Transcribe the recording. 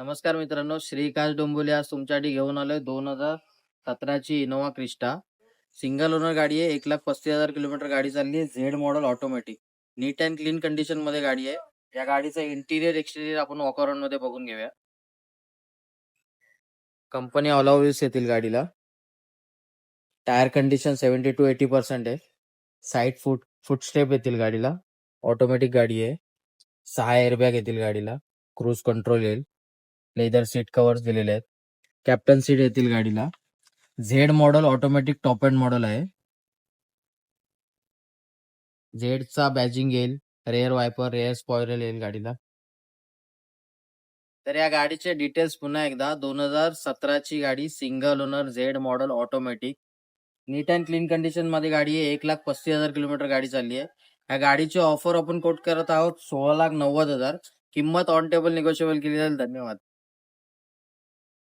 नमस्कार मित्रांनो, श्रीकांत डोंबोले आज तुमच्यासाठी घेऊन आलोय 2017ची इनोवा क्रिस्टा. सिंगल ओनर गाडी आहे. 1,35,000 किलोमीटर गाडी चालली आहे. Z model automatic, neat and clean condition मध्ये गाडी आहे. या गाडीचं इंटिरियर एक्सटिरियर आपण वॉकअराउंड मध्ये बघून घेऊया. कंपनी ऑल व्हील्स येतील गाडीला. टायर कंडिशन 70 to 80% आहे. साईड फुट स्टेप येतील गाडीला. ऑटोमॅटिक गाडी आहे. 6 एअरबॅग येतील गाडीला. क्रूज कंट्रोल येईल. लेदर सीट कव्हर्स दिलेले आहेत. कॅप्टन सीट येतील गाडीला. Z model automatic top end model आहे. झेडचा बॅजिंग येईल. रेअर वायपर, रेअर स्पॉइलर येईल गाडीला. तर या गाडीचे डिटेल्स पुन्हा एकदा. 2017ची गाडी, single owner, Z model automatic, neat and clean condition मध्ये गाडी आहे. 1,35,000 किलोमीटर गाडी चालली आहे. या गाडीची ऑफर आपण कोट करत आहोत 16,90,000. किंमत ऑन टेबल निगोशिएबल केली जाईल. धन्यवाद.